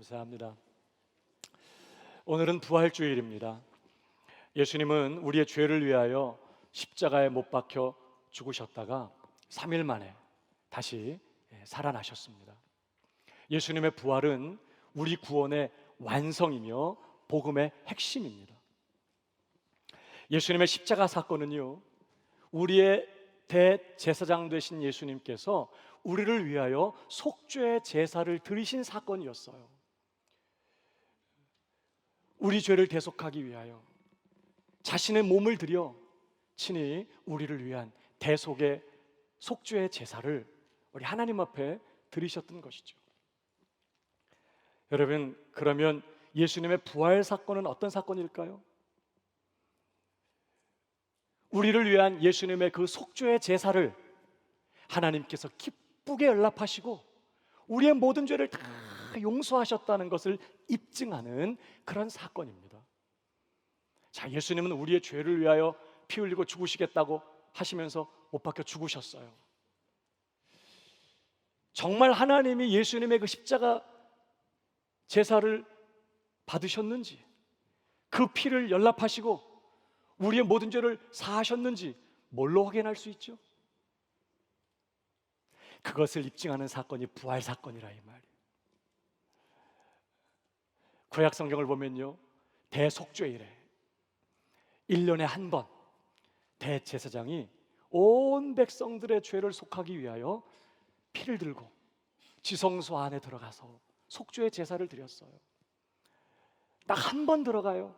감사합니다. 오늘은 부활주일입니다. 예수님은 우리의 죄를 위하여 십자가에 못 박혀 죽으셨다가 3일 만에 다시 살아나셨습니다. 예수님의 부활은 우리 구원의 완성이며 복음의 핵심입니다. 예수님의 십자가 사건은요, 우리의 대제사장 되신 예수님께서 우리를 위하여 속죄의 제사를 드리신 사건이었어요. 우리 죄를 대속하기 위하여 자신의 몸을 들여 친히 우리를 위한 대속의 속죄의 제사를 우리 하나님 앞에 드리셨던 것이죠. 여러분, 그러면 예수님의 부활 사건은 어떤 사건일까요? 우리를 위한 예수님의 그 속죄의 제사를 하나님께서 기쁘게 연락하시고 우리의 모든 죄를 다 용서하셨다는 것을 입증하는 그런 사건입니다. 자, 예수님은 우리의 죄를 위하여 피 흘리고 죽으시겠다고 하시면서 못 박혀 죽으셨어요. 정말 하나님이 예수님의 그 십자가 제사를 받으셨는지, 그 피를 연락하시고 우리의 모든 죄를 사하셨는지 뭘로 확인할 수 있죠? 그것을 입증하는 사건이 부활 사건이라 이 말이에요. 구약 성경을 보면요, 대속죄일에 1년에 한 번 대제사장이 온 백성들의 죄를 속하기 위하여 피를 들고 지성소 안에 들어가서 속죄의 제사를 드렸어요. 딱 한 번 들어가요.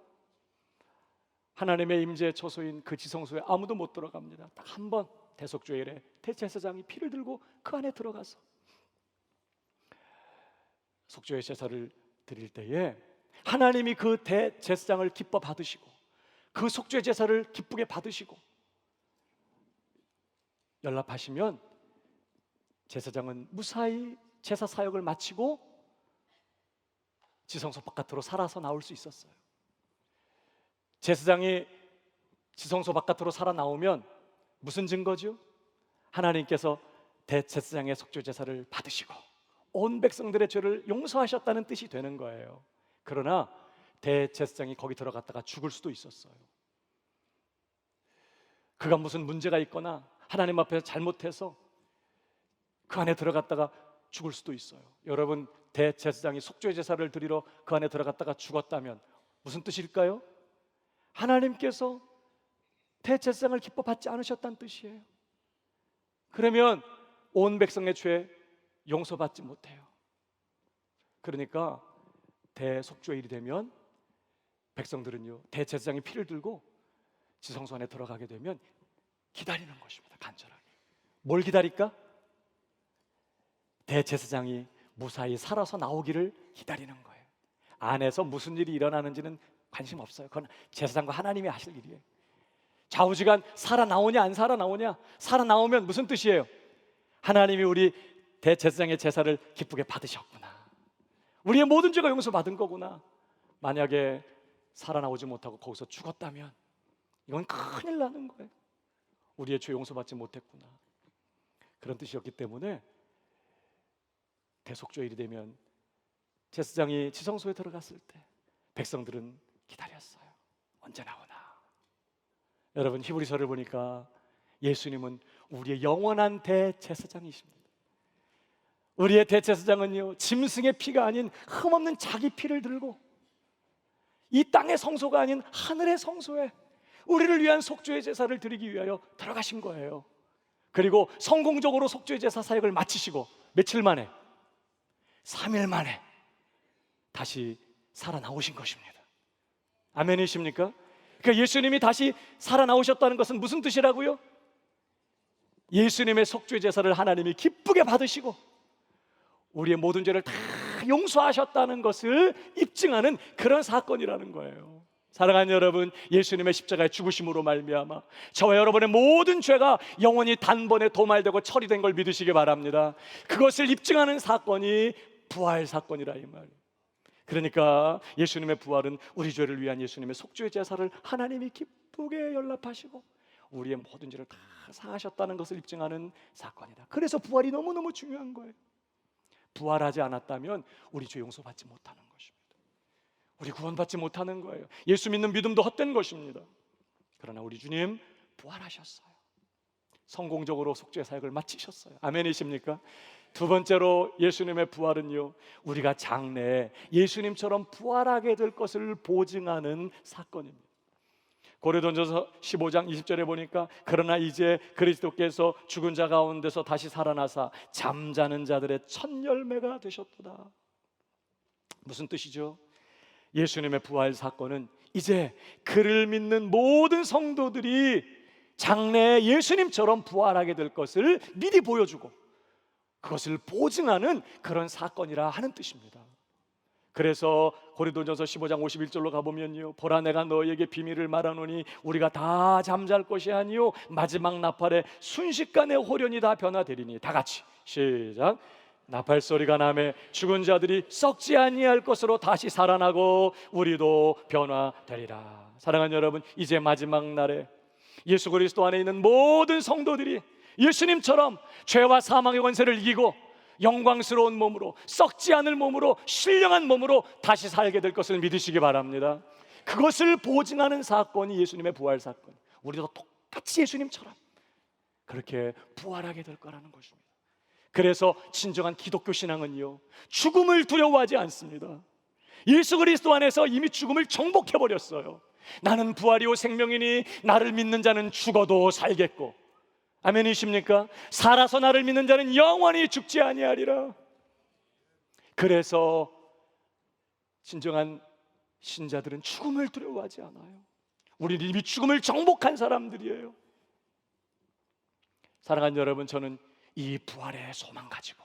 하나님의 임재의 처소인 그 지성소에 아무도 못 들어갑니다. 딱 한 번 대속죄일에 대제사장이 피를 들고 그 안에 들어가서 속죄의 제사를 드릴 때에 하나님이 그 대제사장을 기뻐 받으시고 그 속죄 제사를 기쁘게 받으시고 연락하시면 제사장은 무사히 제사 사역을 마치고 지성소 바깥으로 살아서 나올 수 있었어요. 제사장이 지성소 바깥으로 살아나오면 무슨 증거죠? 하나님께서 대제사장의 속죄 제사를 받으시고 온 백성들의 죄를 용서하셨다는 뜻이 되는 거예요. 그러나 대제사장이 거기 들어갔다가 죽을 수도 있었어요. 그가 무슨 문제가 있거나 하나님 앞에서 잘못해서 그 안에 들어갔다가 죽을 수도 있어요. 여러분, 대제사장이 속죄 제사를 드리러 그 안에 들어갔다가 죽었다면 무슨 뜻일까요? 하나님께서 대제사장을 기뻐 받지 않으셨다는 뜻이에요. 그러면 온 백성의 죄 용서받지 못해요. 그러니까 대속죄일이 되면 백성들은요, 대제사장이 피를 들고 지성소 안에 들어가게 되면 기다리는 것입니다. 간절하게. 뭘 기다릴까? 대제사장이 무사히 살아서 나오기를 기다리는 거예요. 안에서 무슨 일이 일어나는지는 관심 없어요. 그건 제사장과 하나님이 하실 일이에요. 좌우지간 살아나오냐 안 살아나오냐, 살아나오면 무슨 뜻이에요? 하나님이 우리 대제사장의 제사를 기쁘게 받으셨구나, 우리의 모든 죄가 용서받은 거구나. 만약에 살아나오지 못하고 거기서 죽었다면 이건 큰일 나는 거예요. 우리의 죄 용서받지 못했구나, 그런 뜻이었기 때문에 대속죄일이 되면 제사장이 지성소에 들어갔을 때 백성들은 기다렸어요. 언제 나오나. 여러분, 히브리서를 보니까 예수님은 우리의 영원한 대제사장이십니다. 우리의 대제사장은요, 짐승의 피가 아닌 흠없는 자기 피를 들고 이 땅의 성소가 아닌 하늘의 성소에 우리를 위한 속죄의 제사를 드리기 위하여 들어가신 거예요. 그리고 성공적으로 속죄의 제사 사역을 마치시고 며칠 만에, 3일 만에 다시 살아나오신 것입니다. 아멘이십니까? 그러니까 예수님이 다시 살아나오셨다는 것은 무슨 뜻이라고요? 예수님의 속죄 제사를 하나님이 기쁘게 받으시고 우리의 모든 죄를 다 용서하셨다는 것을 입증하는 그런 사건이라는 거예요. 사랑하는 여러분, 예수님의 십자가의 죽으심으로 말미암아 저와 여러분의 모든 죄가 영원히 단번에 도말되고 처리된 걸 믿으시기 바랍니다. 그것을 입증하는 사건이 부활 사건이라 이 말이에요. 그러니까 예수님의 부활은 우리 죄를 위한 예수님의 속죄 제사를 하나님이 기쁘게 연락하시고 우리의 모든 죄를 다 사하셨다는 것을 입증하는 사건이다. 그래서 부활이 너무너무 중요한 거예요. 부활하지 않았다면 우리 죄 용서받지 못하는 것입니다. 우리 구원받지 못하는 거예요. 예수 믿는 믿음도 헛된 것입니다. 그러나 우리 주님 부활하셨어요. 성공적으로 속죄 사역을 마치셨어요. 아멘이십니까? 두 번째로 예수님의 부활은요, 우리가 장래에 예수님처럼 부활하게 될 것을 보증하는 사건입니다. 고린도전서 15장 20절에 보니까 그러나 이제 그리스도께서 죽은 자 가운데서 다시 살아나사 잠자는 자들의 첫 열매가 되셨도다. 무슨 뜻이죠? 예수님의 부활 사건은 이제 그를 믿는 모든 성도들이 장래에 예수님처럼 부활하게 될 것을 미리 보여주고 그것을 보증하는 그런 사건이라 하는 뜻입니다. 그래서 고린도전서 15장 51절로 가보면요, 보라 내가 너희에게 비밀을 말하노니 우리가 다 잠잘 것이 아니요 마지막 나팔에 순식간에 호련이 다 변화되리니. 다 같이 시작. 나팔 소리가 나매 죽은 자들이 썩지 아니할 것으로 다시 살아나고 우리도 변화되리라. 사랑하는 여러분, 이제 마지막 날에 예수 그리스도 안에 있는 모든 성도들이 예수님처럼 죄와 사망의 권세를 이기고 영광스러운 몸으로, 썩지 않을 몸으로, 신령한 몸으로 다시 살게 될 것을 믿으시기 바랍니다. 그것을 보증하는 사건이 예수님의 부활 사건. 우리도 똑같이 예수님처럼 그렇게 부활하게 될 거라는 것입니다. 그래서 진정한 기독교 신앙은요, 죽음을 두려워하지 않습니다. 예수 그리스도 안에서 이미 죽음을 정복해버렸어요. 나는 부활이요 생명이니 나를 믿는 자는 죽어도 살겠고, 아멘이십니까? 살아서 나를 믿는 자는 영원히 죽지 아니하리라. 그래서 진정한 신자들은 죽음을 두려워하지 않아요. 우리는 이미 죽음을 정복한 사람들이에요. 사랑하는 여러분, 저는 이 부활의 소망 가지고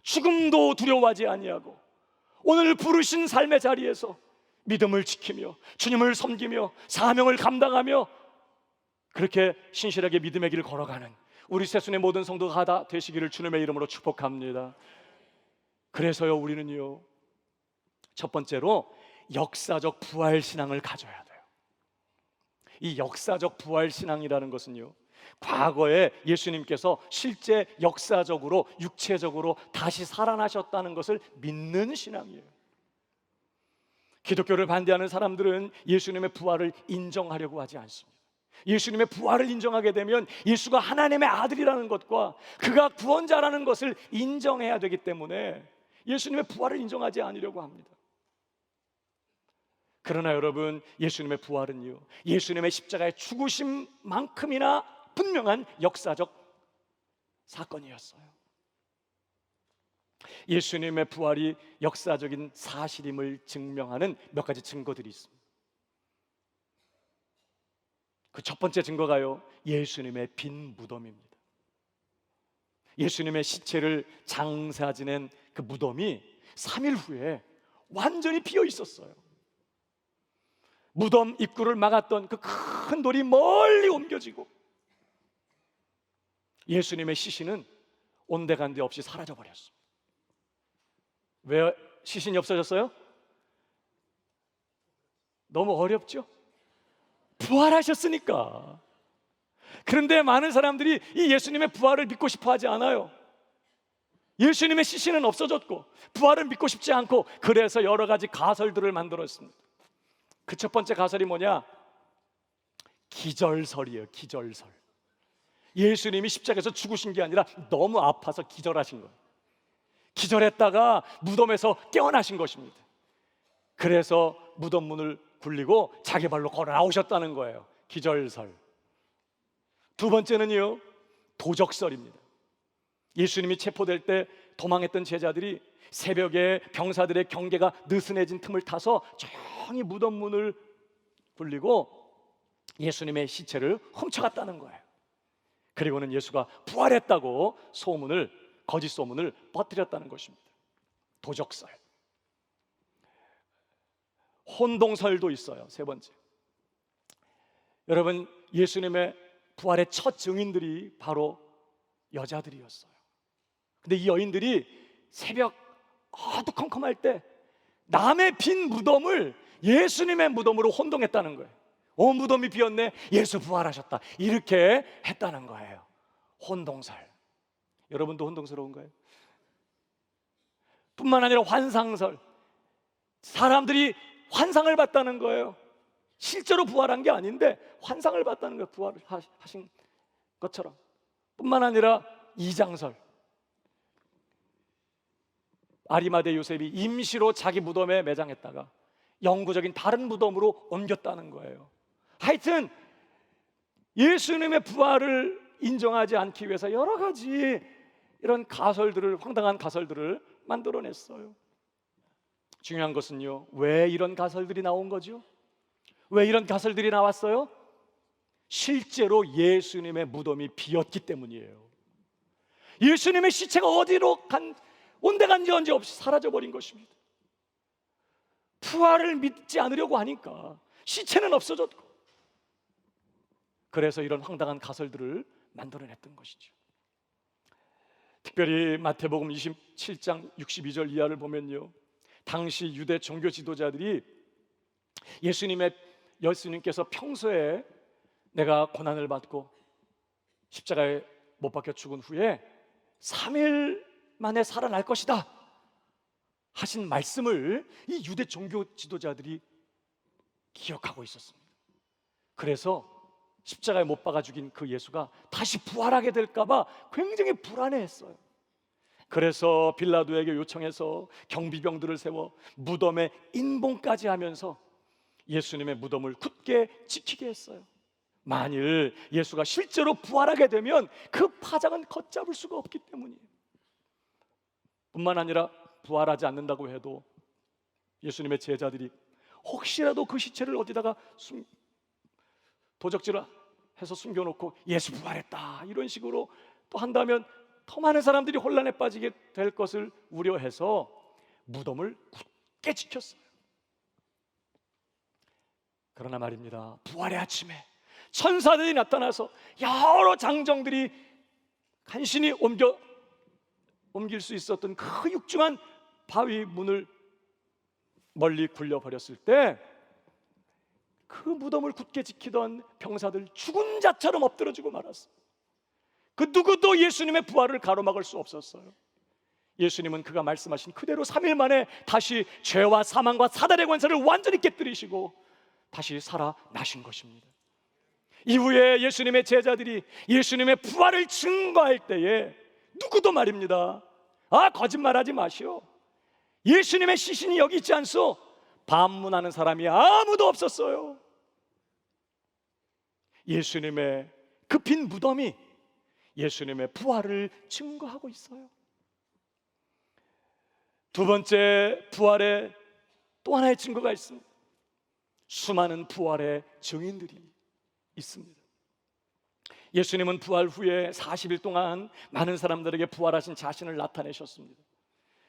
죽음도 두려워하지 아니하고 오늘 부르신 삶의 자리에서 믿음을 지키며 주님을 섬기며 사명을 감당하며 그렇게 신실하게 믿음의 길을 걸어가는 우리 새순의 모든 성도가 다 되시기를 주님의 이름으로 축복합니다. 그래서요, 우리는요, 첫 번째로 역사적 부활 신앙을 가져야 돼요. 이 역사적 부활 신앙이라는 것은요, 과거에 예수님께서 실제 역사적으로 육체적으로 다시 살아나셨다는 것을 믿는 신앙이에요. 기독교를 반대하는 사람들은 예수님의 부활을 인정하려고 하지 않습니다. 예수님의 부활을 인정하게 되면 예수가 하나님의 아들이라는 것과 그가 구원자라는 것을 인정해야 되기 때문에 예수님의 부활을 인정하지 않으려고 합니다. 그러나 여러분, 예수님의 부활은요, 예수님의 십자가의 죽으심만큼이나 분명한 역사적 사건이었어요. 예수님의 부활이 역사적인 사실임을 증명하는 몇 가지 증거들이 있습니다. 그 첫 번째 증거가요, 예수님의 빈 무덤입니다. 예수님의 시체를 장사 지낸 그 무덤이 3일 후에 완전히 비어 있었어요. 무덤 입구를 막았던 그 큰 돌이 멀리 옮겨지고 예수님의 시신은 온데간데 없이 사라져 버렸습니다. 왜 시신이 없어졌어요? 너무 어렵죠? 부활하셨으니까. 그런데 많은 사람들이 이 예수님의 부활을 믿고 싶어 하지 않아요. 예수님의 시신은 없어졌고 부활을 믿고 싶지 않고, 그래서 여러 가지 가설들을 만들었습니다. 그 첫 번째 가설이 뭐냐? 기절설이에요. 기절설. 예수님이 십자가에서 죽으신 게 아니라 너무 아파서 기절하신 거예요. 기절했다가 무덤에서 깨어나신 것입니다. 그래서 무덤 문을 굴리고 자기 발로 걸어 나오셨다는 거예요. 기절설. 두 번째는요, 도적설입니다. 예수님이 체포될 때 도망했던 제자들이 새벽에 병사들의 경계가 느슨해진 틈을 타서 조용히 무덤 문을 굴리고 예수님의 시체를 훔쳐갔다는 거예요. 그리고는 예수가 부활했다고 거짓 소문을 퍼뜨렸다는 것입니다. 도적설. 혼동설도 있어요. 세 번째, 여러분, 예수님의 부활의 첫 증인들이 바로 여자들이었어요. 근데 이 여인들이 새벽 어두컴컴할 때 남의 빈 무덤을 예수님의 무덤으로 혼동했다는 거예요. 무덤이 비었네, 예수 부활하셨다, 이렇게 했다는 거예요. 혼동설. 여러분도 혼동스러운가요? 뿐만 아니라 환상설, 사람들이 환상을 봤다는 거예요. 실제로 부활한 게 아닌데 환상을 봤다는 거예요. 부활을 하신 것처럼. 뿐만 아니라 이장설, 아리마대 요셉이 임시로 자기 무덤에 매장했다가 영구적인 다른 무덤으로 옮겼다는 거예요. 하여튼 예수님의 부활을 인정하지 않기 위해서 여러 가지 이런 가설들을, 황당한 가설들을 만들어냈어요. 중요한 것은요, 왜 이런 가설들이 나온 거죠? 왜 이런 가설들이 나왔어요? 실제로 예수님의 무덤이 비었기 때문이에요. 예수님의 시체가 어디로 온데 간지 언제 없이 사라져버린 것입니다. 부활을 믿지 않으려고 하니까 시체는 없어졌고, 그래서 이런 황당한 가설들을 만들어냈던 것이죠. 특별히 마태복음 27장 62절 이하를 보면요, 당시 유대 종교 지도자들이 예수님께서 평소에 내가 고난을 받고 십자가에 못 박혀 죽은 후에 3일 만에 살아날 것이다 하신 말씀을 이 유대 종교 지도자들이 기억하고 있었습니다. 그래서 십자가에 못 박아 죽인 그 예수가 다시 부활하게 될까 봐 굉장히 불안해했어요. 그래서 빌라도에게 요청해서 경비병들을 세워 무덤에 인봉까지 하면서 예수님의 무덤을 굳게 지키게 했어요. 만일 예수가 실제로 부활하게 되면 그 파장은 걷잡을 수가 없기 때문이에요. 뿐만 아니라 부활하지 않는다고 해도 예수님의 제자들이 혹시라도 그 시체를 어디다가 도적질을 해서 숨겨놓고 예수 부활했다 이런 식으로 또 한다면 더 많은 사람들이 혼란에 빠지게 될 것을 우려해서 무덤을 굳게 지켰어요. 그러나 말입니다, 부활의 아침에 천사들이 나타나서 여러 장정들이 간신히 옮길 수 있었던 그 육중한 바위 문을 멀리 굴려버렸을 때 그 무덤을 굳게 지키던 병사들 죽은 자처럼 엎드러지고 말았어요. 그 누구도 예수님의 부활을 가로막을 수 없었어요. 예수님은 그가 말씀하신 그대로 3일 만에 다시 죄와 사망과 사단의 권세를 완전히 깨뜨리시고 다시 살아나신 것입니다. 이후에 예수님의 제자들이 예수님의 부활을 증거할 때에 누구도 말입니다, 거짓말하지 마시오, 예수님의 시신이 여기 있지 않소? 반문하는 사람이 아무도 없었어요. 예수님의 그 빈 무덤이 예수님의 부활을 증거하고 있어요. 두 번째, 부활의 또 하나의 증거가 있습니다. 수많은 부활의 증인들이 있습니다. 예수님은 부활 후에 40일 동안 많은 사람들에게 부활하신 자신을 나타내셨습니다.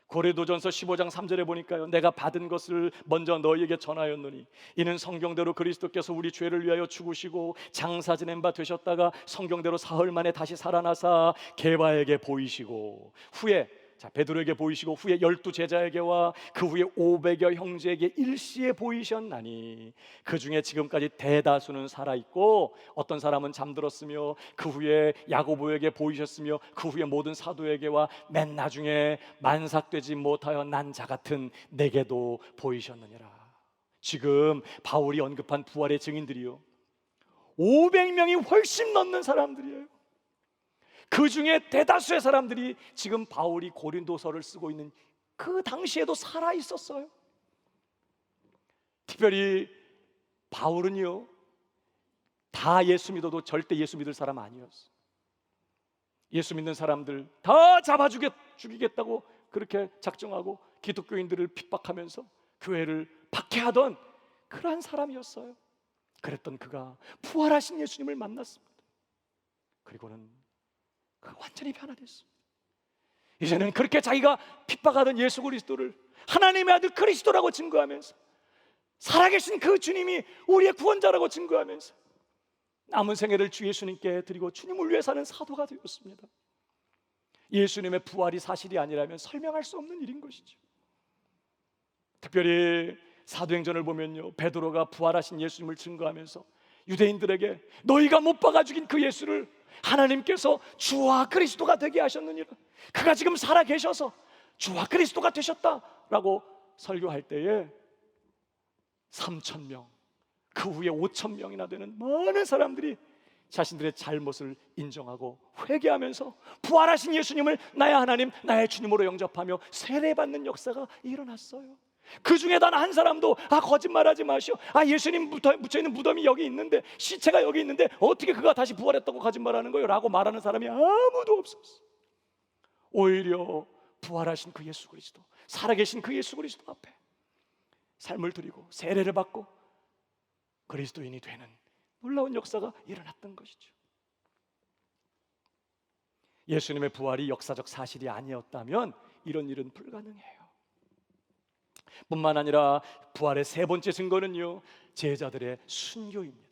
고린도전서 15장 3절에 보니까요, 내가 받은 것을 먼저 너희에게 전하였노니 이는 성경대로 그리스도께서 우리 죄를 위하여 죽으시고 장사 지낸 바 되셨다가 성경대로 사흘 만에 다시 살아나사 게바에게 보이시고 후에 베드로에게 보이시고 후에 12 제자에게와 그 후에 500여 형제에게 일시에 보이셨나니 그 중에 지금까지 대다수는 살아있고 어떤 사람은 잠들었으며 그 후에 야고보에게 보이셨으며 그 후에 모든 사도에게와 맨 나중에 만삭되지 못하여 난 자 같은 내게도 보이셨느니라. 지금 바울이 언급한 부활의 증인들이요, 500명이 훨씬 넘는 사람들이에요. 그 중에 대다수의 사람들이 지금 바울이 고린도서를 쓰고 있는 그 당시에도 살아 있었어요. 특별히 바울은요, 다 예수 믿어도 절대 예수 믿을 사람 아니었어요. 예수 믿는 사람들 다 잡아 죽이겠다고 그렇게 작정하고 기독교인들을 핍박하면서 교회를 박해하던 그러한 사람이었어요. 그랬던 그가 부활하신 예수님을 만났습니다. 그리고는 완전히 변화됐습니다. 이제는 그렇게 자기가 핍박하던 예수 그리스도를 하나님의 아들 그리스도라고 증거하면서 살아계신 그 주님이 우리의 구원자라고 증거하면서 남은 생애를 주 예수님께 드리고 주님을 위해 사는 사도가 되었습니다. 예수님의 부활이 사실이 아니라면 설명할 수 없는 일인 것이죠. 특별히 사도행전을 보면요, 베드로가 부활하신 예수님을 증거하면서 유대인들에게 너희가 못 박아 죽인 그 예수를 하나님께서 주와 그리스도가 되게 하셨느니라, 그가 지금 살아 계셔서 주와 그리스도가 되셨다라고 설교할 때에 3,000명, 그 후에 5,000명이나 되는 많은 사람들이 자신들의 잘못을 인정하고 회개하면서 부활하신 예수님을 나의 하나님, 나의 주님으로 영접하며 세례받는 역사가 일어났어요. 그 중에 단 한 사람도 거짓말하지 마시오, 예수님 묻혀있는 무덤이 여기 있는데, 시체가 여기 있는데 어떻게 그가 다시 부활했다고 거짓말하는 거예요? 라고 말하는 사람이 아무도 없었어. 오히려 부활하신 그 예수 그리스도, 살아계신 그 예수 그리스도 앞에 삶을 드리고 세례를 받고 그리스도인이 되는 놀라운 역사가 일어났던 것이죠. 예수님의 부활이 역사적 사실이 아니었다면 이런 일은 불가능해요. 뿐만 아니라 부활의 세 번째 증거는요, 제자들의 순교입니다.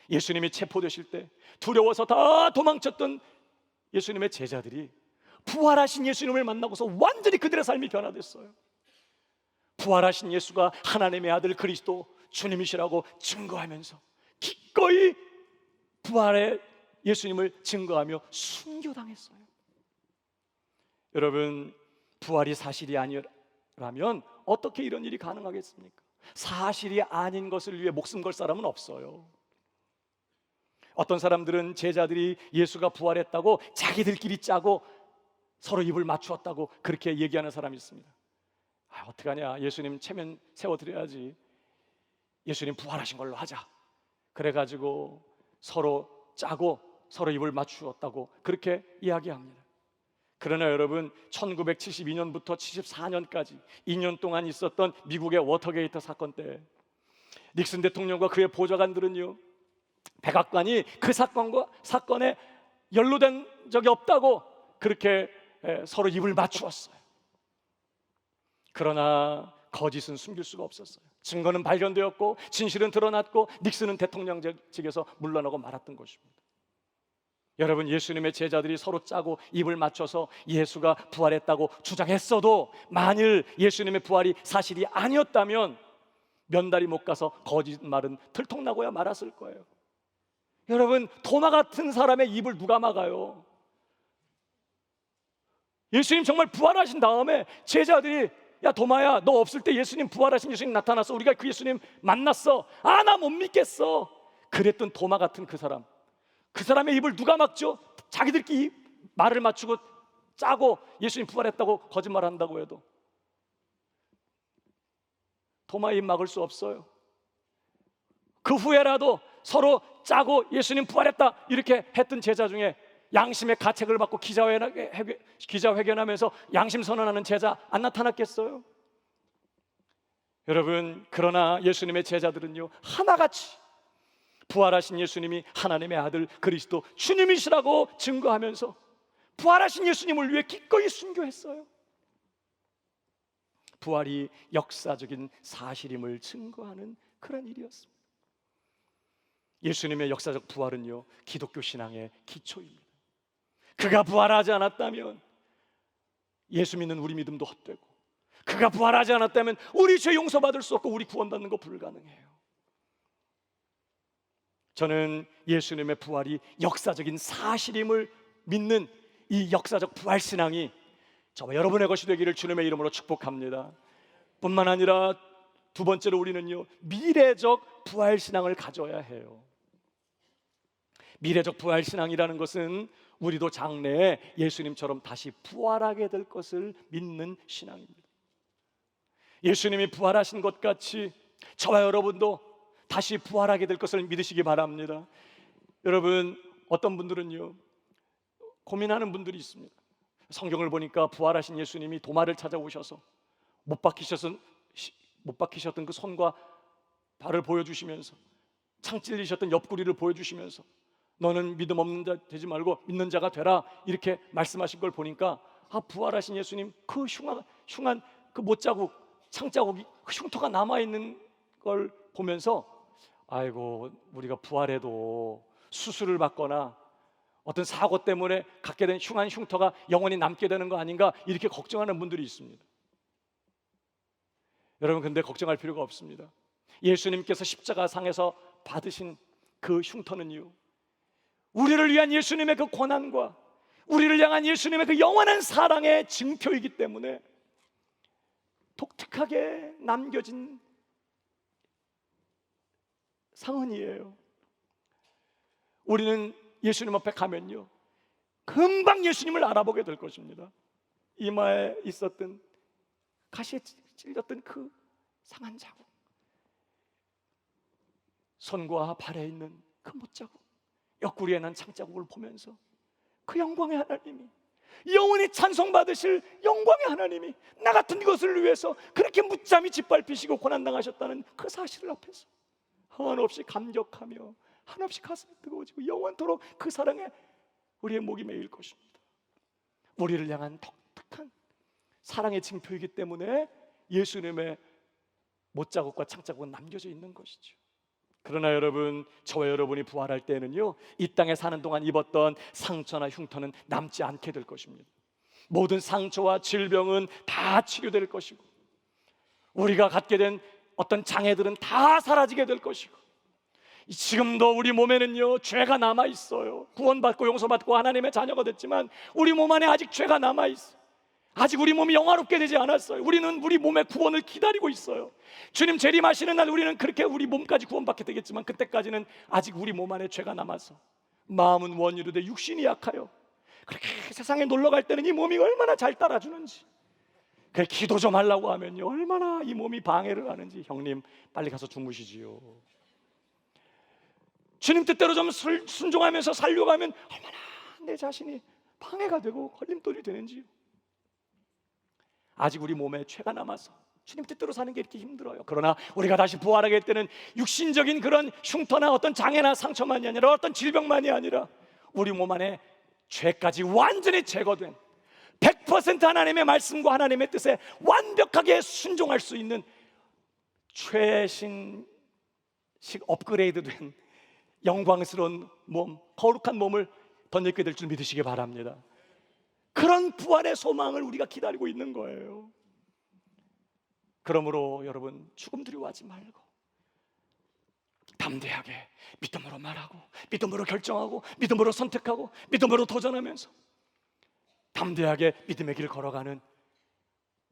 예수님이 체포되실 때 두려워서 다 도망쳤던 예수님의 제자들이 부활하신 예수님을 만나고서 완전히 그들의 삶이 변화됐어요. 부활하신 예수가 하나님의 아들 그리스도 주님이시라고 증거하면서 기꺼이 부활의 예수님을 증거하며 순교당했어요. 여러분, 부활이 사실이 아니라면 어떻게 이런 일이 가능하겠습니까? 사실이 아닌 것을 위해 목숨 걸 사람은 없어요. 어떤 사람들은 제자들이 예수가 부활했다고 자기들끼리 짜고 서로 입을 맞추었다고 그렇게 얘기하는 사람이 있습니다. 어떡하냐, 예수님 체면 세워드려야지, 예수님 부활하신 걸로 하자, 그래가지고 서로 짜고 서로 입을 맞추었다고 그렇게 이야기합니다. 그러나 여러분, 1972년부터 74년까지 2년 동안 있었던 미국의 워터게이트 사건 때 닉슨 대통령과 그의 보좌관들은요, 백악관이 그 사건에 연루된 적이 없다고 그렇게 서로 입을 맞추었어요. 그러나 거짓은 숨길 수가 없었어요. 증거는 발견되었고 진실은 드러났고 닉슨은 대통령직에서 물러나고 말았던 것입니다. 여러분, 예수님의 제자들이 서로 짜고 입을 맞춰서 예수가 부활했다고 주장했어도 만일 예수님의 부활이 사실이 아니었다면 몇 달이 못 가서 거짓말은 들통나고야 말았을 거예요. 여러분, 도마 같은 사람의 입을 누가 막아요? 예수님 정말 부활하신 다음에 제자들이, 야 도마야, 너 없을 때 예수님, 부활하신 예수님 나타났어, 우리가 그 예수님 만났어, 나 못 믿겠어, 그랬던 도마 같은 그 사람의 입을 누가 막죠? 자기들끼리 말을 맞추고 짜고 예수님 부활했다고 거짓말한다고 해도 도마의 입 막을 수 없어요. 그 후에라도 서로 짜고 예수님 부활했다 이렇게 했던 제자 중에 양심의 가책을 받고 기자회견하면서 양심 선언하는 제자 안 나타났겠어요? 여러분, 그러나 예수님의 제자들은요, 하나같이 부활하신 예수님이 하나님의 아들 그리스도 주님이시라고 증거하면서 부활하신 예수님을 위해 기꺼이 순교했어요. 부활이 역사적인 사실임을 증거하는 그런 일이었습니다. 예수님의 역사적 부활은요, 기독교 신앙의 기초입니다. 그가 부활하지 않았다면 예수 믿는 우리 믿음도 헛되고, 그가 부활하지 않았다면 우리 죄 용서받을 수 없고 우리 구원받는 거 불가능해요. 저는 예수님의 부활이 역사적인 사실임을 믿는 이 역사적 부활 신앙이 저와 여러분의 것이 되기를 주님의 이름으로 축복합니다. 뿐만 아니라 두 번째로 우리는요, 미래적 부활 신앙을 가져야 해요. 미래적 부활 신앙이라는 것은 우리도 장래에 예수님처럼 다시 부활하게 될 것을 믿는 신앙입니다. 예수님이 부활하신 것 같이 저와 여러분도 다시 부활하게 될 것을 믿으시기 바랍니다. 여러분, 어떤 분들은요, 고민하는 분들이 있습니다. 성경을 보니까 부활하신 예수님이 도마를 찾아오셔서 못 박히셨던 그 손과 발을 보여주시면서, 창 찔리셨던 옆구리를 보여주시면서 너는 믿음 없는 자 되지 말고 믿는 자가 되라 이렇게 말씀하신 걸 보니까 부활하신 예수님 그 흉한 그 못자국, 창자국이, 그 흉터가 남아있는 걸 보면서 아이고, 우리가 부활해도 수술을 받거나 어떤 사고 때문에 갖게 된 흉한 흉터가 영원히 남게 되는 거 아닌가 이렇게 걱정하는 분들이 있습니다. 여러분, 근데 걱정할 필요가 없습니다. 예수님께서 십자가상에서 받으신 그 흉터는요, 우리를 위한 예수님의 그 고난과 우리를 향한 예수님의 그 영원한 사랑의 증표이기 때문에 독특하게 남겨진 상흔이에요. 우리는 예수님 앞에 가면요, 금방 예수님을 알아보게 될 것입니다. 이마에 있었던 가시에 찔렸던 그 상한 자국, 손과 발에 있는 그 못자국, 옆구리에 난 창자국을 보면서 그 영광의 하나님이, 영원히 찬송받으실 영광의 하나님이 나 같은 이것을 위해서 그렇게 무참히 짓밟히시고 고난당하셨다는 그 사실을 앞에서 한없이 감격하며 한없이 가슴이 뜨거워지고 영원토록 그 사랑에 우리의 목이 메일 것입니다. 우리를 향한 독특한 사랑의 징표이기 때문에 예수님의 못자국과 창자국은 남겨져 있는 것이죠. 그러나 여러분, 저와 여러분이 부활할 때는요, 이 땅에 사는 동안 입었던 상처나 흉터는 남지 않게 될 것입니다. 모든 상처와 질병은 다 치료될 것이고, 우리가 갖게 된 어떤 장애들은 다 사라지게 될 것이고, 지금도 우리 몸에는요, 죄가 남아 있어요. 구원받고 용서받고 하나님의 자녀가 됐지만 우리 몸 안에 아직 죄가 남아 있어요. 아직 우리 몸이 영화롭게 되지 않았어요. 우리는 우리 몸의 구원을 기다리고 있어요. 주님 재림하시는 날 우리는 그렇게 우리 몸까지 구원받게 되겠지만, 그때까지는 아직 우리 몸 안에 죄가 남아서 마음은 원이로되 육신이 약하여 그렇게 세상에 놀러 갈 때는 이 몸이 얼마나 잘 따라주는지, 그 기도 좀 하려고 하면요, 얼마나 이 몸이 방해를 하는지. 형님 빨리 가서 주무시지요. 주님 뜻대로 좀 순종하면서 살려고 하면 얼마나 내 자신이 방해가 되고 걸림돌이 되는지요. 아직 우리 몸에 죄가 남아서 주님 뜻대로 사는 게 이렇게 힘들어요. 그러나 우리가 다시 부활하게 될 때는 육신적인 그런 흉터나 어떤 장애나 상처만이 아니라, 어떤 질병만이 아니라 우리 몸 안에 죄까지 완전히 제거된 100% 하나님의 말씀과 하나님의 뜻에 완벽하게 순종할 수 있는 최신식 업그레이드된 영광스러운 몸, 거룩한 몸을 덧입게 될 줄 믿으시기 바랍니다. 그런 부활의 소망을 우리가 기다리고 있는 거예요. 그러므로 여러분, 죽음 두려워하지 말고 담대하게 믿음으로 말하고, 믿음으로 결정하고, 믿음으로 선택하고, 믿음으로 도전하면서 담대하게 믿음의 길을 걸어가는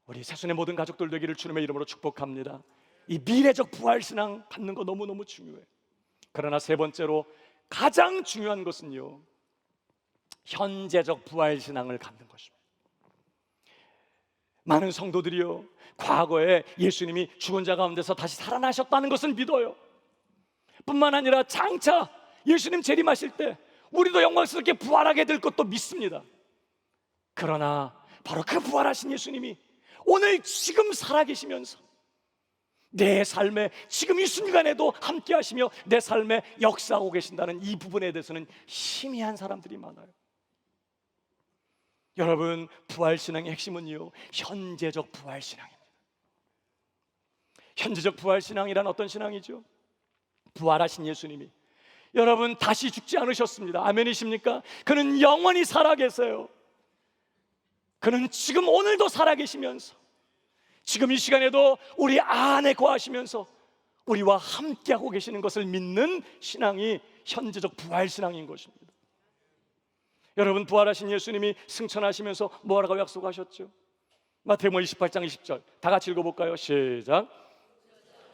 우리 새순의 모든 가족들 되기를 주님의 이름으로 축복합니다. 이 미래적 부활신앙 갖는 거 너무너무 중요해요. 그러나 세 번째로 가장 중요한 것은요, 현재적 부활신앙을 갖는 것입니다. 많은 성도들이요, 과거에 예수님이 죽은 자 가운데서 다시 살아나셨다는 것은 믿어요. 뿐만 아니라 장차 예수님 재림하실 때 우리도 영광스럽게 부활하게 될 것도 믿습니다. 그러나 바로 그 부활하신 예수님이 오늘 지금 살아계시면서 내 삶에 지금 이 순간에도 함께 하시며 내 삶에 역사하고 계신다는 이 부분에 대해서는 희미한 사람들이 많아요. 여러분, 부활신앙의 핵심은요, 현재적 부활신앙입니다. 현재적 부활신앙이란 어떤 신앙이죠? 부활하신 예수님이 여러분 다시 죽지 않으셨습니다. 아멘이십니까? 그는 영원히 살아계세요. 그는 지금 오늘도 살아계시면서 지금 이 시간에도 우리 안에 거하시면서 우리와 함께하고 계시는 것을 믿는 신앙이 현재적 부활신앙인 것입니다. 여러분, 부활하신 예수님이 승천하시면서 뭐라고 약속하셨죠? 마태복음 28장 20절 다 같이 읽어볼까요? 시작.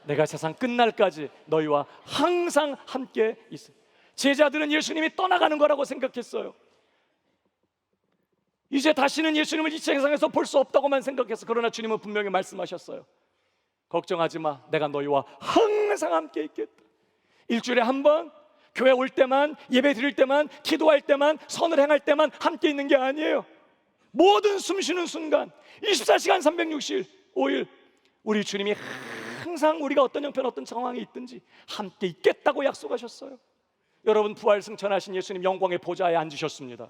내가 세상 끝날까지 너희와 항상 함께 있어. 제자들은 예수님이 떠나가는 거라고 생각했어요. 이제 다시는 예수님을 이 세상에서 볼 수 없다고만 생각했어. 그러나 주님은 분명히 말씀하셨어요. 걱정하지 마, 내가 너희와 항상 함께 있겠다. 일주일에 한 번 교회 올 때만, 예배 드릴 때만, 기도할 때만, 선을 행할 때만 함께 있는 게 아니에요. 모든 숨 쉬는 순간 24시간 365일 우리 주님이 항상 우리가 어떤 형편 어떤 상황에 있든지 함께 있겠다고 약속하셨어요. 여러분, 부활 승천하신 예수님 영광의 보좌에 앉으셨습니다.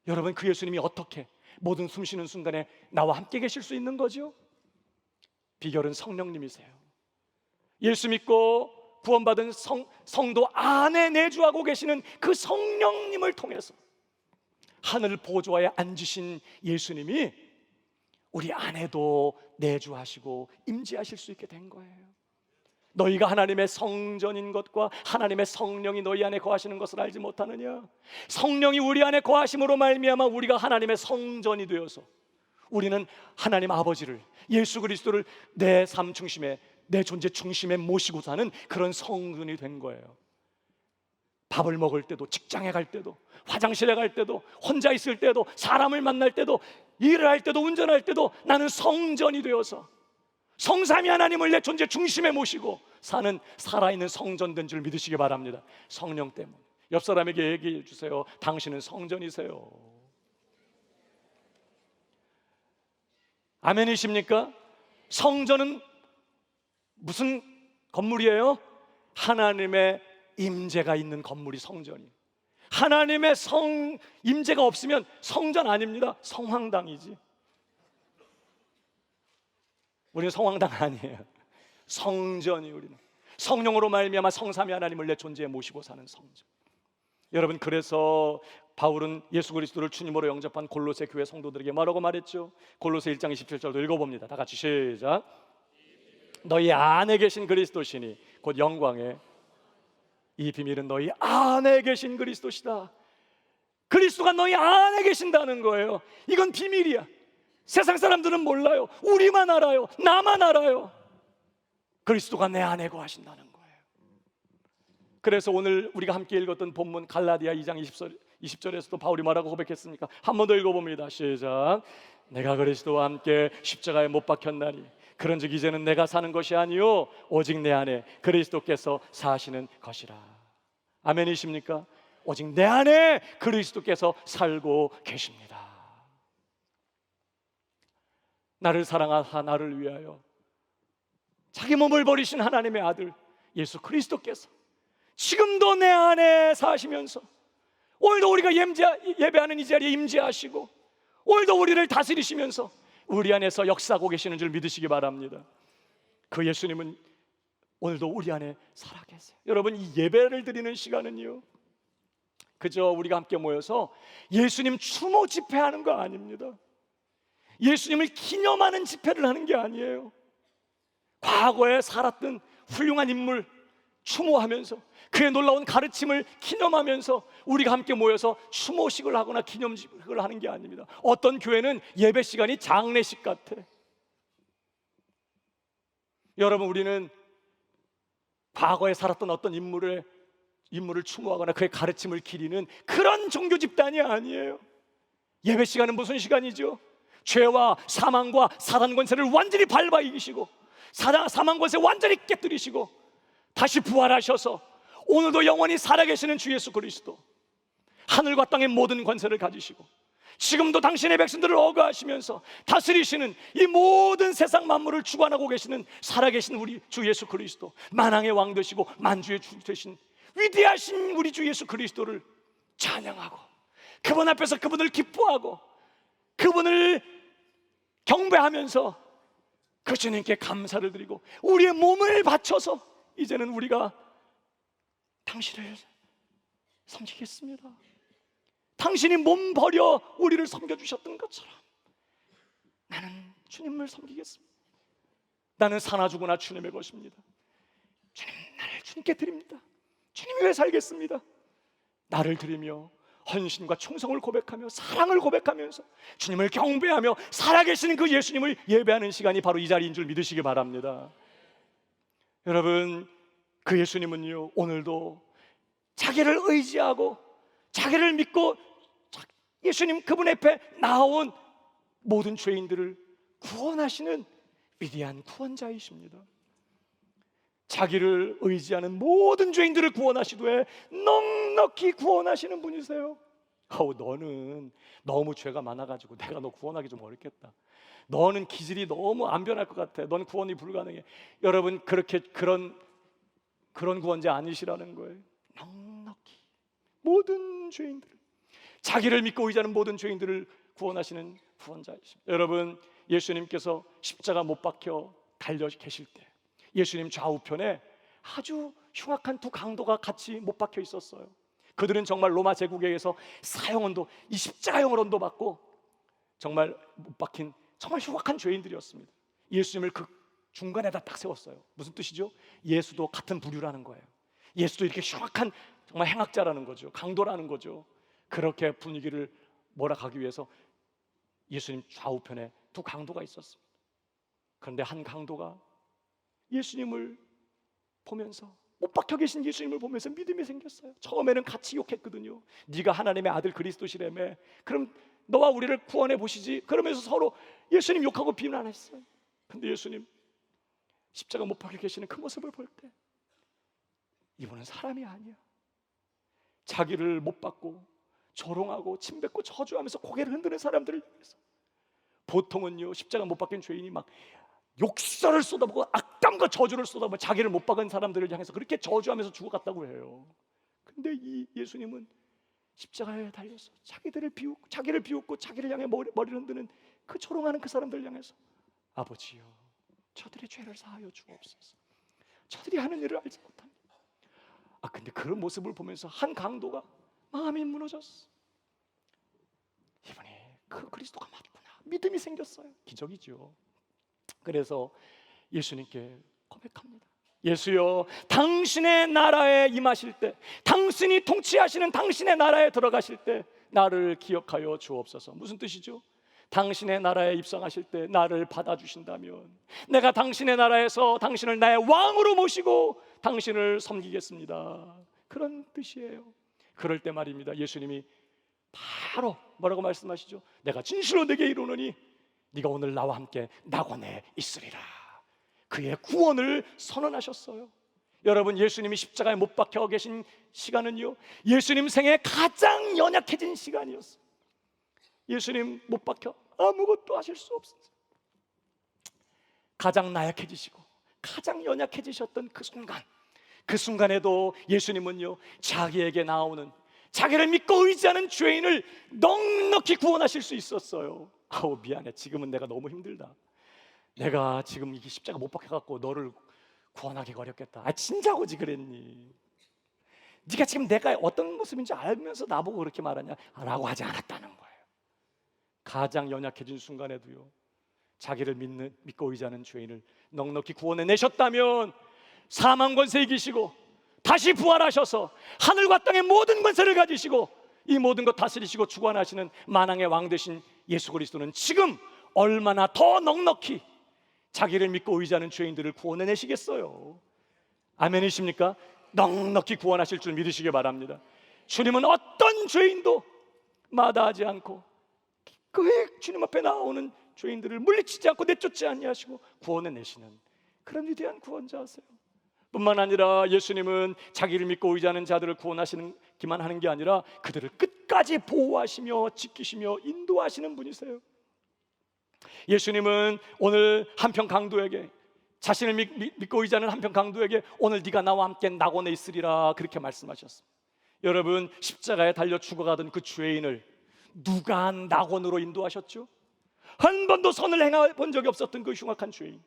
여러분, 그 예수님이 어떻게 모든 숨 쉬는 순간에 나와 함께 계실 수 있는 거죠? 비결은 성령님이세요. 예수 믿고 구원받은 성도 안에 내주하고 계시는 그 성령님을 통해서 하늘 보좌에 앉으신 예수님이 우리 안에도 내주하시고 임재하실 수 있게 된 거예요. 너희가 하나님의 성전인 것과 하나님의 성령이 너희 안에 거하시는 것을 알지 못하느냐? 성령이 우리 안에 거하심으로 말미암아 우리가 하나님의 성전이 되어서 우리는 하나님 아버지를, 예수 그리스도를 내 삶 중심에, 내 존재 중심에 모시고 사는 그런 성전이 된 거예요. 밥을 먹을 때도, 직장에 갈 때도, 화장실에 갈 때도, 혼자 있을 때도, 사람을 만날 때도, 일을 할 때도, 운전할 때도 나는 성전이 되어서 성삼위 하나님을 내 존재 중심에 모시고 사는 살아있는 성전 된 줄 믿으시기 바랍니다. 성령 때문에. 옆 사람에게 얘기해 주세요. 당신은 성전이세요. 아멘이십니까? 성전은 무슨 건물이에요? 하나님의 임재가 있는 건물이 성전이에요. 하나님의 임재가 없으면 성전 아닙니다. 성황당이지. 우리는 성황당 아니에요. 성전이 우리는 성령으로 말미암아 성삼위 하나님을 내 존재에 모시고 사는 성전. 여러분, 그래서 바울은 예수 그리스도를 주님으로 영접한 골로새 교회 성도들에게 뭐라고 말했죠? 골로새 1장 27절도 읽어봅니다. 다 같이 시작. 너희 안에 계신 그리스도시니 곧 영광의 이 비밀은 너희 안에 계신 그리스도시다. 그리스도가 너희 안에 계신다는 거예요. 이건 비밀이야. 세상 사람들은 몰라요. 우리만 알아요. 나만 알아요. 그리스도가 내 안에 거하신다는 거예요. 그래서 오늘 우리가 함께 읽었던 본문 갈라디아 2장 20절에서도 바울이 뭐라고 고백했습니까? 한 번 더 읽어봅니다. 시작. 내가 그리스도와 함께 십자가에 못 박혔나니 그런즉 이제는 내가 사는 것이 아니요 오직 내 안에 그리스도께서 사시는 것이라. 아멘이십니까? 오직 내 안에 그리스도께서 살고 계십니다. 나를 사랑하사 나를 위하여 자기 몸을 버리신 하나님의 아들 예수 그리스도께서 지금도 내 안에 사시면서 오늘도 우리가 예배하는 이 자리에 임재하시고 오늘도 우리를 다스리시면서 우리 안에서 역사하고 계시는 줄 믿으시기 바랍니다. 그 예수님은 오늘도 우리 안에 살아계세요. 여러분, 이 예배를 드리는 시간은요 그저 우리가 함께 모여서 예수님 추모 집회하는 거 아닙니다. 예수님을 기념하는 집회를 하는 게 아니에요. 과거에 살았던 훌륭한 인물 추모하면서 그의 놀라운 가르침을 기념하면서 우리가 함께 모여서 추모식을 하거나 기념식을 하는 게 아닙니다. 어떤 교회는 예배 시간이 장례식 같아. 여러분, 우리는 과거에 살았던 어떤 인물을 추모하거나 그의 가르침을 기리는 그런 종교 집단이 아니에요. 예배 시간은 무슨 시간이죠? 죄와 사망과 사단 권세를 완전히 밟아 이기시고 사망 권세 완전히 깨뜨리시고 다시 부활하셔서 오늘도 영원히 살아계시는 주 예수 그리스도, 하늘과 땅의 모든 권세를 가지시고 지금도 당신의 백성들을 어거하시면서 다스리시는 이 모든 세상 만물을 주관하고 계시는 살아계신 우리 주 예수 그리스도, 만왕의 왕 되시고 만주의 주 되신 위대하신 우리 주 예수 그리스도를 찬양하고 그분 앞에서 그분을 기뻐하고 그분을 경배하면서 그 주님께 감사를 드리고 우리의 몸을 바쳐서 이제는 우리가 당신을 섬기겠습니다. 당신이 몸 버려 우리를 섬겨주셨던 것처럼 나는 주님을 섬기겠습니다. 나는 사나 죽으나 주님의 것입니다. 주님, 나를 주님께 드립니다. 주님 위해 살겠습니다. 나를 드리며 헌신과 충성을 고백하며 사랑을 고백하면서 주님을 경배하며 살아계시는 그 예수님을 예배하는 시간이 바로 이 자리인 줄 믿으시기 바랍니다. 여러분, 그 예수님은요 오늘도 자기를 의지하고 자기를 믿고 예수님 그분 앞에 나온 모든 죄인들을 구원하시는 위대한 구원자이십니다. 자기를 의지하는 모든 죄인들을 구원하시되 넉넉히 구원하시는 분이세요. 너는 너무 죄가 많아가지고 내가 너 구원하기 좀 어렵겠다. 너는 기질이 너무 안 변할 것 같아. 넌 구원이 불가능해. 여러분, 그렇게 그런 구원자 아니시라는 거예요. 넉넉히 모든 죄인들, 자기를 믿고 의지하는 모든 죄인들을 구원하시는 구원자이십니다. 여러분, 예수님께서 십자가 못 박혀 달려 계실 때 예수님 좌우편에 아주 흉악한 두 강도가 같이 못 박혀 있었어요. 그들은 정말 로마 제국에 의해서 사형언도, 이 십자가형 언도 받고 정말 못 박힌 정말 흉악한 죄인들이었습니다. 예수님을 그 중간에다 딱 세웠어요. 무슨 뜻이죠? 예수도 같은 부류라는 거예요. 예수도 이렇게 흉악한 정말 행악자라는 거죠. 강도라는 거죠. 그렇게 분위기를 몰아가기 위해서 예수님 좌우편에 두 강도가 있었습니다. 그런데 한 강도가 예수님을 보면서, 못 박혀 계신 예수님을 보면서 믿음이 생겼어요. 처음에는 같이 욕했거든요. 네가 하나님의 아들 그리스도시라며, 그럼 너와 우리를 구원해 보시지, 그러면서 서로 예수님 욕하고 비난했어요. 근데 예수님 십자가 못 박혀 계시는 그 모습을 볼 때 이분은 사람이 아니야. 자기를 못 받고 조롱하고 침뱉고 저주하면서 고개를 흔드는 사람들을 위해서, 보통은요 십자가 못 박힌 죄인이 막 욕설을 쏟아붓고 악담과 저주를 쏟아붓고 자기를 못 박은 사람들을 향해서 그렇게 저주하면서 죽어갔다고 해요. 근데 이 예수님은 십자가에 달려서 자기를 비웃고 자기를 향해 머리를 흔드는 그 조롱하는 그 사람들을 향해서, 아버지요 저들의 죄를 사하여 주옵소서, 저들이 하는 일을 알지 못합니다. 근데 그런 모습을 보면서 한 강도가 마음이 무너졌어. 이분이 그 그리스도가 맞구나, 믿음이 생겼어요. 기적이죠. 그래서 예수님께 고백합니다. 예수여, 당신의 나라에 임하실 때, 당신이 통치하시는 당신의 나라에 들어가실 때 나를 기억하여 주옵소서. 무슨 뜻이죠? 당신의 나라에 입성하실 때 나를 받아주신다면 내가 당신의 나라에서 당신을 나의 왕으로 모시고 당신을 섬기겠습니다. 그런 뜻이에요. 그럴 때 말입니다, 예수님이 바로 뭐라고 말씀하시죠? 내가 진실로 내게 이르노니 네가 오늘 나와 함께 낙원에 있으리라. 그의 구원을 선언하셨어요. 여러분, 예수님이 십자가에 못 박혀 계신 시간은요 예수님 생애 가장 연약해진 시간이었어요. 예수님 못 박혀 아무것도 하실 수 없었어요. 가장 나약해지시고 가장 연약해지셨던 그 순간에도 예수님은요 자기에게 나오는, 자기를 믿고 의지하는 죄인을 넉넉히 구원하실 수 있었어요. 미안해, 지금은 내가 너무 힘들다, 내가 지금 이게 십자가 못 박혀갖고 너를 구원하기 어렵겠다. 진짜고지 그랬니? 네가 지금 내가 어떤 모습인지 알면서 나보고 그렇게 말하냐? 라고 하지 않았다는 거예요. 가장 연약해진 순간에도요 자기를 믿고 의지하는 죄인을 넉넉히 구원해내셨다면, 사망 권세 이기시고 다시 부활하셔서 하늘과 땅의 모든 권세를 가지시고 이 모든 것 다스리시고 주관하시는 만왕의 왕 되신 예수 그리스도는 지금 얼마나 더 넉넉히 자기를 믿고 의지하는 죄인들을 구원해내시겠어요. 아멘이십니까? 넉넉히 구원하실 줄 믿으시기 바랍니다. 주님은 어떤 죄인도 마다하지 않고 그 주님 앞에 나오는 죄인들을 물리치지 않고 내쫓지 아니하시고 구원해내시는 그런 위대한 구원자세요. 뿐만 아니라 예수님은 자기를 믿고 의지하는 자들을 구원하시기만 하는 게 아니라 그들을 끝까지 보호하시며 지키시며 인도하시는 분이세요. 예수님은 오늘 한편 강도에게, 자신을 믿고 의지하는 한편 강도에게 오늘 네가 나와 함께 낙원에 있으리라 그렇게 말씀하셨습니다. 여러분, 십자가에 달려 죽어가던 그 죄인을 누가 낙원으로 인도하셨죠? 한 번도 선을 행해본 적이 없었던 그 흉악한 죄인,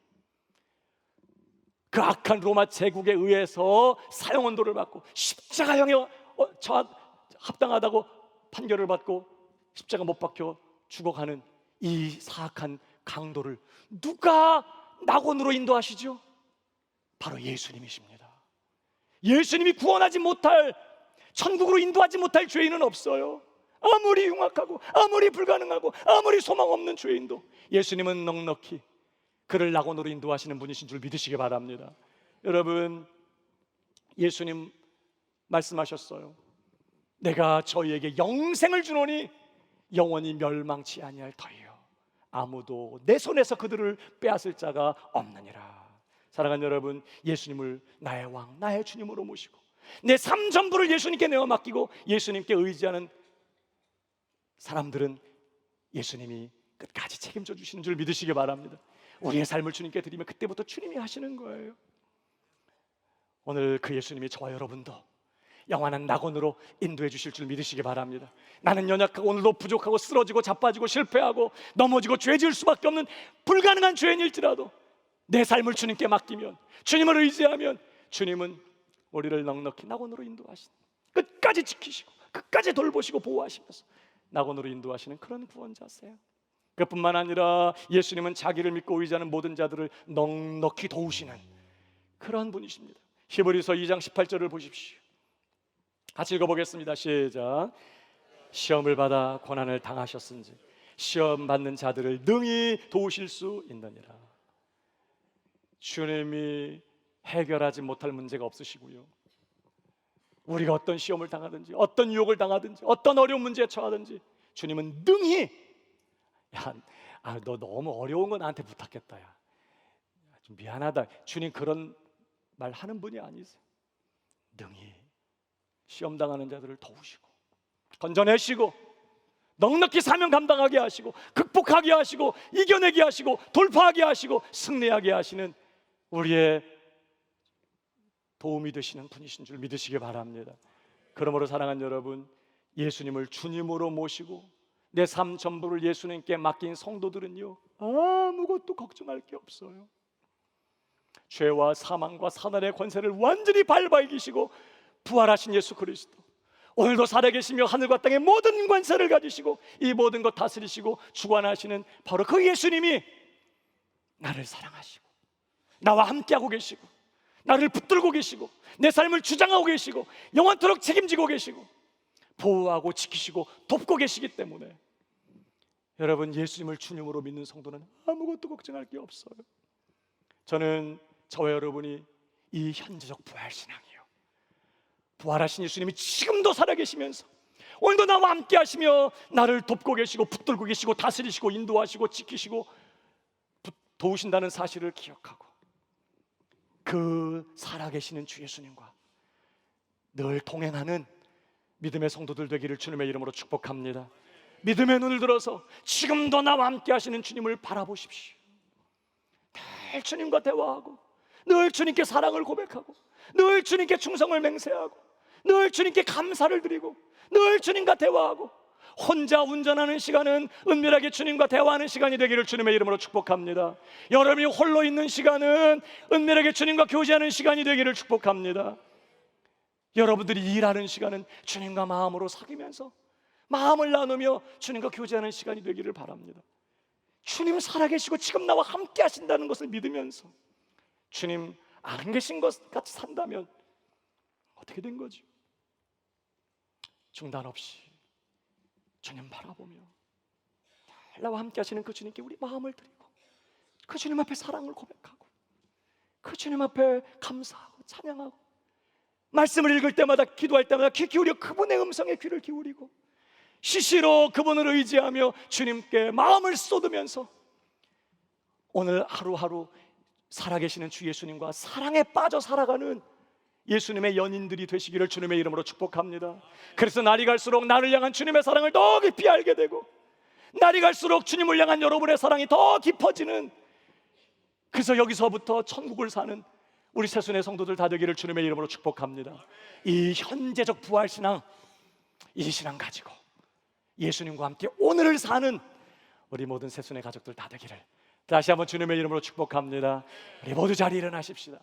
그 악한 로마 제국에 의해서 사형언도를 받고 십자가형에 합당하다고 판결을 받고 십자가 못 박혀 죽어가는 이 사악한 강도를 누가 낙원으로 인도하시죠? 바로 예수님이십니다. 예수님이 구원하지 못할, 천국으로 인도하지 못할 죄인은 없어요. 아무리 흉악하고 아무리 불가능하고 아무리 소망 없는 죄인도 예수님은 넉넉히 그를 낙원으로 인도하시는 분이신 줄 믿으시기 바랍니다. 여러분, 예수님 말씀하셨어요. 내가 저희에게 영생을 주노니 영원히 멸망치 아니할 터이요 아무도 내 손에서 그들을 빼앗을 자가 없느니라. 사랑하는 여러분, 예수님을 나의 왕, 나의 주님으로 모시고 내 삶 전부를 예수님께 내어 맡기고 예수님께 의지하는 사람들은 예수님이 끝까지 책임져 주시는 줄 믿으시기 바랍니다. 우리의 삶을 주님께 드리면 그때부터 주님이 하시는 거예요. 오늘 그 예수님이 저와 여러분도 영원한 낙원으로 인도해 주실 줄 믿으시기 바랍니다. 나는 연약하고 오늘도 부족하고 쓰러지고 자빠지고 실패하고 넘어지고 죄 지을 수밖에 없는 불가능한 죄인일지라도 내 삶을 주님께 맡기면, 주님을 의지하면 주님은 우리를 넉넉히 낙원으로 인도하시는, 끝까지 지키시고 끝까지 돌보시고 보호하시면서 낙원으로 인도하시는 그런 구원자세요. 그뿐만 아니라 예수님은 자기를 믿고 의지하는 모든 자들을 넉넉히 도우시는 그러한 분이십니다. 히브리서 2장 18절을 보십시오. 같이 읽어보겠습니다. 시작. 시험을 받아 고난을 당하셨은지 시험 받는 자들을 능히 도우실 수 있느니라. 주님이 해결하지 못할 문제가 없으시고요, 우리가 어떤 시험을 당하든지 어떤 유혹을 당하든지 어떤 어려운 문제에 처하든지 주님은 능히, 너 너무 어려운 거 나한테 부탁했다, 좀 미안하다. 주님 그런 말 하는 분이 아니세요. 능히 시험 당하는 자들을 도우시고 건져내시고 넉넉히 사명 감당하게 하시고 극복하게 하시고 이겨내게 하시고 돌파하게 하시고 승리하게 하시는 우리의 도움이 되시는 분이신 줄 믿으시기 바랍니다. 그러므로 사랑하는 여러분, 예수님을 주님으로 모시고 내 삶 전부를 예수님께 맡긴 성도들은요, 아무것도 걱정할 게 없어요. 죄와 사망과 사단의 권세를 완전히 밟아 이기시고 부활하신 예수 그리스도, 오늘도 살아계시며 하늘과 땅의 모든 권세를 가지시고 이 모든 것 다스리시고 주관하시는 바로 그 예수님이 나를 사랑하시고 나와 함께하고 계시고 나를 붙들고 계시고 내 삶을 주장하고 계시고 영원토록 책임지고 계시고 보호하고 지키시고 돕고 계시기 때문에 여러분, 예수님을 주님으로 믿는 성도는 아무것도 걱정할 게 없어요. 저는 저와 여러분이 이 현재적 부활신앙이에요. 부활하신 예수님이 지금도 살아계시면서 오늘도 나와 함께 하시며 나를 돕고 계시고 붙들고 계시고 다스리시고 인도하시고 지키시고 도우신다는 사실을 기억하고 그 살아계시는 주 예수님과 늘 동행하는 믿음의 성도들 되기를 주님의 이름으로 축복합니다. 믿음의 눈을 들어서 지금도 나와 함께 하시는 주님을 바라보십시오. 늘 주님과 대화하고 늘 주님께 사랑을 고백하고 늘 주님께 충성을 맹세하고 늘 주님께 감사를 드리고 늘 주님과 대화하고 혼자 운전하는 시간은 은밀하게 주님과 대화하는 시간이 되기를 주님의 이름으로 축복합니다. 여러분이 홀로 있는 시간은 은밀하게 주님과 교제하는 시간이 되기를 축복합니다. 여러분들이 일하는 시간은 주님과 마음으로 사귀면서 마음을 나누며 주님과 교제하는 시간이 되기를 바랍니다. 주님 살아계시고 지금 나와 함께 하신다는 것을 믿으면서 주님 안 계신 것 같이 산다면 어떻게 된 거죠? 중단 없이 주님 바라보며 나와 함께 하시는 그 주님께 우리 마음을 드리고 그 주님 앞에 사랑을 고백하고 그 주님 앞에 감사하고 찬양하고 말씀을 읽을 때마다 기도할 때마다 귀 기울여 그분의 음성에 귀를 기울이고 시시로 그분을 의지하며 주님께 마음을 쏟으면서 오늘 하루하루 살아계시는 주 예수님과 사랑에 빠져 살아가는 예수님의 연인들이 되시기를 주님의 이름으로 축복합니다. 그래서 날이 갈수록 나를 향한 주님의 사랑을 더 깊이 알게 되고 날이 갈수록 주님을 향한 여러분의 사랑이 더 깊어지는, 그래서 여기서부터 천국을 사는 우리 새순의 성도들 다 되기를 주님의 이름으로 축복합니다. 이 현재적 부활신앙, 이 신앙 가지고 예수님과 함께 오늘을 사는 우리 모든 새순의 가족들 다 되기를 다시 한번 주님의 이름으로 축복합니다. 우리 모두 자리 일어나십시다.